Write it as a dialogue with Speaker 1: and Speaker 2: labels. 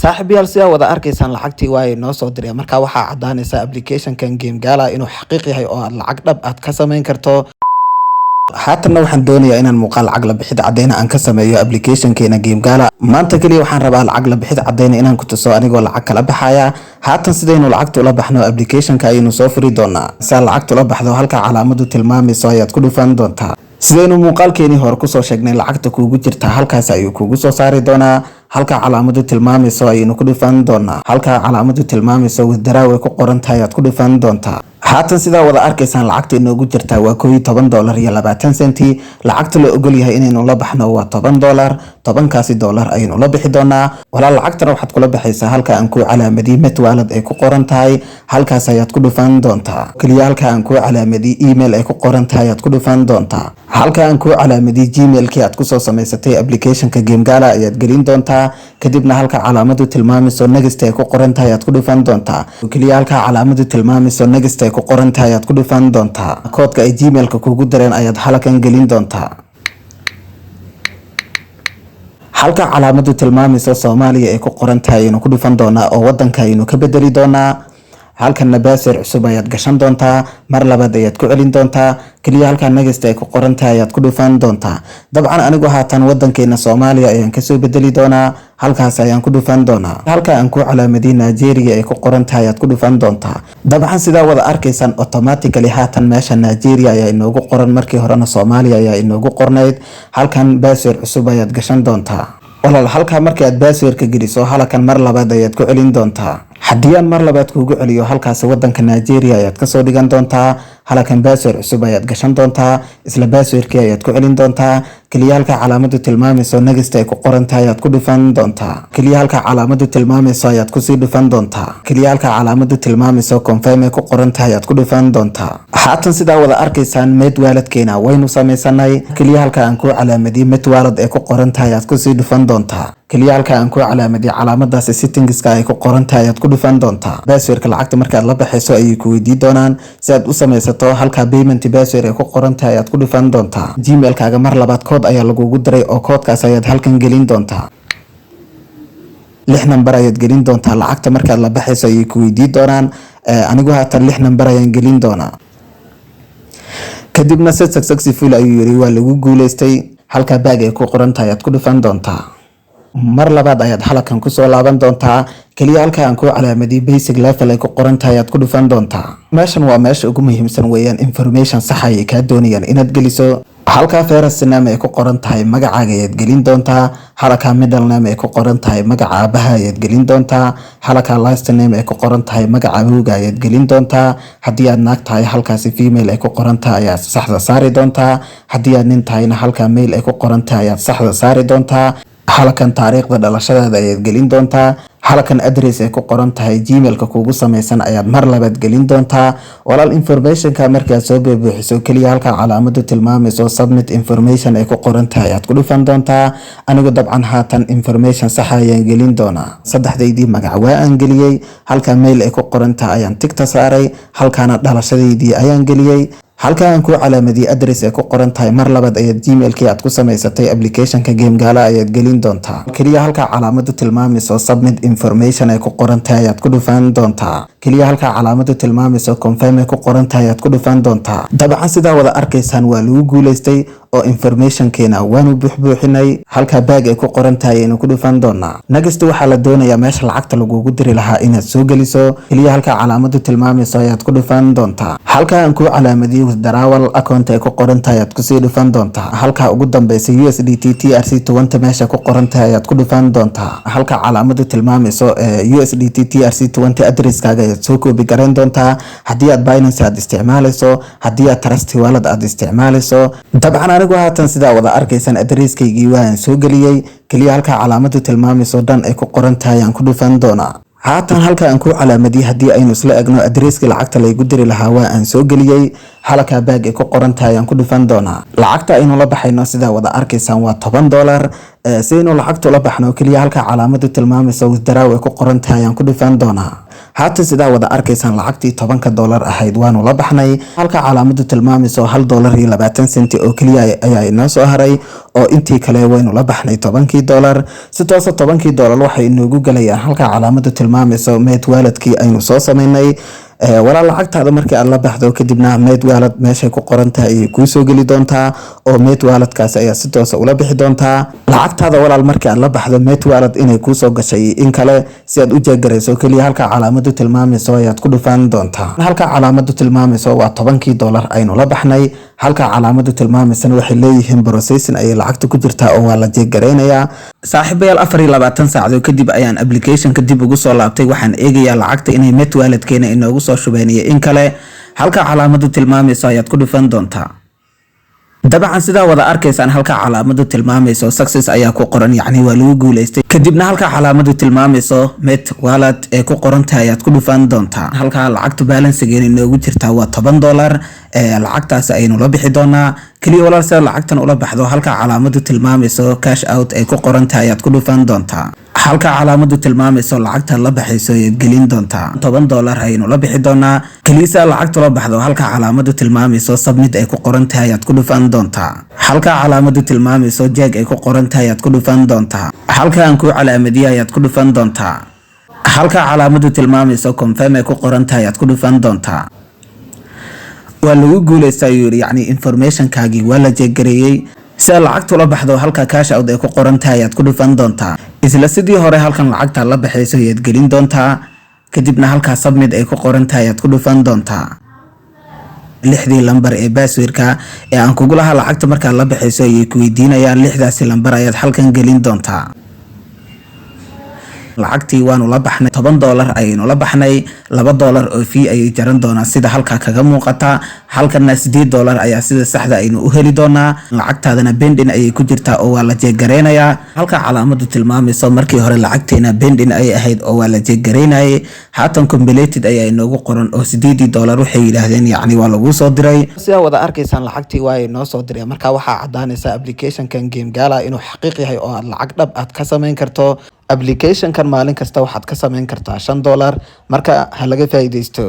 Speaker 1: saaxiibayaal sidaa wada arkaysaan lacagtii waa noo soo diray marka waxaa cadaanaysa application-kan game gala inuu xaqiiq yahay oo aad lacag dhab aad ka samayn karto. haatan waxaan doonayaa inaan muuqaal lacag la bixid cadeyna aan ka sameeyo application-keena game gala. maanta kaliya waxaan rabaa lacag la bixid cadeyna inaan ku tuso anigoo lacag kala baxaya. haatan sidaynu lacagta ula baxno application-ka ayaynu soo furi doonaa. saa lacagta ula baxdo halka calaamadu tilmaamayso ayaad ku dhufan doontaa. sidaynu muuqaalkeenii hore kusoo sheegnay lacagta kuugu jirta halkaas ayuu kuugu soo saari doonaa. halka calaamadu tilmaamayso ayaynu ku dhufan doonaa. halka calaamadu tilmaamayso withdraw ay ku qoran tahay ayaad ku dhufan doontaa. haatan sidaa wada arkaysaan lacagta inoogu jirta waa $11 iyo 20 senti. lacagta la ogol yahay inaynu la baxno waa $10. $10kaasi ayaynu la bixi doonaa. walaal lacagtana waxaad kula baxaysaa halka aan ku calaamadii metwalad ay ku qoran tahay. halkaas ayaad ku dhufan doontaa. kaliya halka aan ku calaamadii email ay ku qoran tahay ayaad ku dhufan doontaa. halka aan ku calaamadii gmail-kii aad kusoo samaysatay application-ka game gala ayaad gelin doontaa. kadibna halka calaamadu tilmaamayso next ay ku qoran tahay ayaad ku dhufan doontaa. kaliya halka calaamadu tilmaamayso next ay ku qoran tahay ayaad ku dhufan doontaa. koodka ay gmail-ka kugu direen ayaad halkan gelin doontaa. halka calaamadu tilmaamayso Soomaaliya ay ku qoran tahay ayaynu ku dhufan doonaa oo wadanka ayaynu ka bedeli doonaa. halkan baasir cusub ayaad gashan doontaa. mar labaad ayaad ku celin doontaa. kaliya halka next ay ku qoran tahay ayaad ku dhufan doontaa. dabcan anigu haatan wadankeena Soomaaliya ayaan kasoo bedeli doonaa. halkaas ayaan ku dhufan doonaa. halka aan ku calaamadii Nigeria ay ku qoran tahay ayaad ku dhufan doontaa. dabcan sidaa wada arkaysaan automatically haatan meesha Nigeria ayaa inoogu qoran, markii horena Soomaaliya ayaa inoogu qornayd. halkan baasir cusub ayaad gashan doontaa. walaal halka markii aad baasirka geliso halkan mar labaad ayaad ku celin doontaa. haddii aan mar labaad kuugu celiyo halkaas wadanka Nigeria ayaad kasoo dhigan doontaa. halkan baasir cusub ayaad gashan doontaa. isla baasirkii ayaad ku celin doontaa. kaliya halka calaamadu tilmaamayso next ay ku qoran tahay ayaad ku dhufan doontaa. kaliya halka calaamadu tilmaamayso ayaad kusii dhufan doontaa. kaliya halka calaamadu tilmaamayso confirm ay ku qoran tahay ayaad ku dhufan doontaa. haatan sidaa wada arkaysaan metwalad-keena waynu samaysanay. kaliya halka aan ku calaamadii metwalad ay ku qoran tahay ayaad kusii dhufan doontaa. kaliya halka aan ku calaamadii calaamadaasi settingska ay ku qoran tahay ayaad ku dhufan doontaa. baasirka lacagta markaad la baxayso ayay ku weydiin doonaan si aad u samaysato. halka payment baasir ay ku qoran tahay ayaad ku dhufan doontaa. gmail-kaaga mar labaad kood ayaa lagugu diray oo koodkaas ayaad halkan gelin doontaa. 6 number ayaad gelin doontaa. lacagta markaad la baxayso ayay ku weydiin doonaan. anigu haatan 6 number ayaan gelin doonaa. kadibna successful ayuu yiri waa lagu guuleystay. halka bag ay ku qoran tahay ayaad ku dhufan doontaa. mar labaad ayaad halkan kusoo laaban doontaa. kaliya halka aan ku calaamadii basic level ay ku qoran tahay ayaad ku dhufan doontaa. meeshan waa meesha ugu muhiimsan weeyaan, information sax ay ka doonayaan inaad geliso. halka first name ay ku qoran tahay magacaaga ayaad gelin doontaa. halka middle name ay ku qoran tahay magaca aabaha ayaad gelin doontaa. halka last name ay ku qoran tahay magaca awowga ayaad gelin doontaa. haddii aad naag tahay halkaasi female ay ku qoran tahay ayaad saxda saari doontaa. haddii aad nin tahayna halka male ay ku qoran tahay ayaad saxda saari doontaa. halkan taariikhda dhalashadaada ayaad gelin doontaa. halkan address ay ku qoran tahay gmail-ka kuugu samaysan ayaad mar labaad gelin doontaa. walaal information-ka markaad soo buuxiso kaliya halka calaamadu tilmaamayso submit information ay ku qoran tahay ayaad ku dhufan doontaa. anigu dabcan haatan information sax ayaan gelin doonaa. saddexdaydii magac waa aan geliyey. halka mail ay ku qoran tahay ayaan tigta saaray. halkana dhalashadaydii ayaan geliyey. halka aan ku calaamadii address ay ku qoran tahay mar labaad ayaad gmail-kii aad ku samaysatay application-ka game gala ayaad gelin doontaa. kaliya halka calaamadu tilmaamayso submit information ay ku qoran tahay ayaad ku dhufan doontaa. kaliya halka calaamadu tilmaamayso confirm ay ku qoran tahay ayaad ku dhufan doontaa. dabcan sidaa wada arkaysaan waa lagu guuleystay oo information-keena waanu buuxbuuxinay. halka bag ay ku qoran tahay ayaynu ku dhufan doonaa. next waxaa la doonayaa meesha lacagta lagugu diri lahaa inaad soo geliso. kaliya halka calaamadu tilmaamayso ayaad ku dhufan doontaa. halka aan ku calaamadii withdrawal account ay ku qoran tahay ayaad kusii dhufan doontaa. halka ugu dambaysa USDT TRC20 meesha ku qoran tahay ayaad ku dhufan doontaa. halka calaamadu tilmaamayso USDT TRC20 address-kaaga ayaad soo koobi garan doontaa. haddii aad Binance aad isticmaalayso, haddii aad Trust Wallet aad isticmaalayso. dabcan anigu haatan sidaa wada arkaysaan address-kaygii waan soo geliyey. kaliya halka calaamadu tilmaamayso dhan ay ku qoran tahay ayaan ku dhufan doonaa. haatan halka aan ku calaamadii haddii aynu isla egno addresskii lacagta laygu diri lahaa waa aan soo geliyey. halka bag ay ku qoran tahay ayaan ku dhufan doonaa. lacagta aynu la baxayno sidaa wada arkaysaan waa $10. si aynu lacagta ula baxno kaliya halka calaamadu tilmaamayso withdraw ay ku qoran tahay ayaan ku dhufan doonaa. haatan sidaa wada arkaysaan lacagtii $10 ahayd waanu la baxnay halka calaamadu tilmaamayso $1.20 oo kaliya ayaa inoo soo haray oo intii kale waynu la baxnay $10 si toos ah $10 waxay inoogu galayaan halka calaamadu tilmaamayso Made Wallet-kii aynu soo sameynay wala lacagtaada markii aad la baxdo kadibna Made Wallet meeshay ku qoran tahay ku soo gali doontaa oo Made Wallet-kaas ayaa si toos ah ula bixi doontaa lacagtaada walaal markii aad la baxdo Made Wallet inay ku soo gashay in kale si aad u jeegarayso kaliya halka calaamadu tilmaamayso ayaad ku dhufan doontaa halka calaamadu tilmaamayso waa $10 aynu la baxnay halka calaamadu tilmaamaysan waxay leeyihiin processing ay lacagta ku jirtaa oo waa la jeegareynayaa saaxiibayaal 24 saacadood kadib ayaan application-ka dib ugu soo laabtay waxaan eegayaa lacagta inay Made Wallet-keena inoogu soo shubeeniyay in kale halka calaamadu tilmaamayso ayaad ku dhufan doontaa dabcan sidaa wada arkaysaan halka calaamadu tilmaamayso success ayaa ku qoran yacni waa lagu guuleystay kadibna halka calaamadu tilmaamayso Made Wallet ee ku qoran tahay ayaad ku dhufan doontaa halka lacagtu balance-geena inoogu jirtaa waa $10 lacagtaas aynu la bixi doonaa kaliya walaal sida lacagtan ula baxdo halka calaamadu tilmaamayso cash out ee ku qoran tahay ayaad ku dhufan doontaa halka calaamadu tilmaamayso lacagta la baxayso ayaad gelin doontaa $10 aynu la bixi doonaa kaliya sida lacagta la baxdo halka calaamadu tilmaamayso submit ay ku qoran tahay ayaad ku dhufan doontaa halka calaamadu tilmaamayso jag ay ku qoran tahay ayaad ku dhufan doontaa halka aan ku calaamadiyo ayaad ku dhufan doontaa halka calaamadu tilmaamayso confirm ay ku qoran tahay ayaad ku dhufan doontaa waa lagu guuleystay yacni information-kaagii waa la jeegareeyay si lacagtu la baxdo halka cash out ay ku qoran tahay ayaad ku dhufan doontaa isla sidii hore halkan lacagta la baxayso ayaad gelin doontaa kadibna halka submit ay ku qoran tahay ayaad ku dhufan doontaa 6 lambar ee password-ka ee aan kugu lahaa lacagta marka la baxayso ay ku weydiinayaan 6daasi lambar ayaad halkan gelin doontaa lacagtii waanu la baxnay $10 ayaynu la baxnay $2 oo fee ayay jaran doonaa sida halka kaga muuqata halkana $8 ayaa sida saxda aynu u heli doonaa lacagtaadana pending ayay ku jirtaa oo waa la jeegareynayaa halka calaamadu tilmaamayso markii hore lacagteena pending ay ahayd oo waa la jeegareynayay haatan completed ayaa inoogu qoran oo $8 waxay yiraahdeen yacni waa lagu soo diray sida wada arkaysaan lacagtii waa inoo soo diray marka waxaa cadaanaysa application-kan Game Gala inuu xaqiiq yahay oo aad lacag dhab aad ka sameyn karto application-kan maalin kasta waxaad ka sameyn kartaa $5 marka ha laga faa'iideysto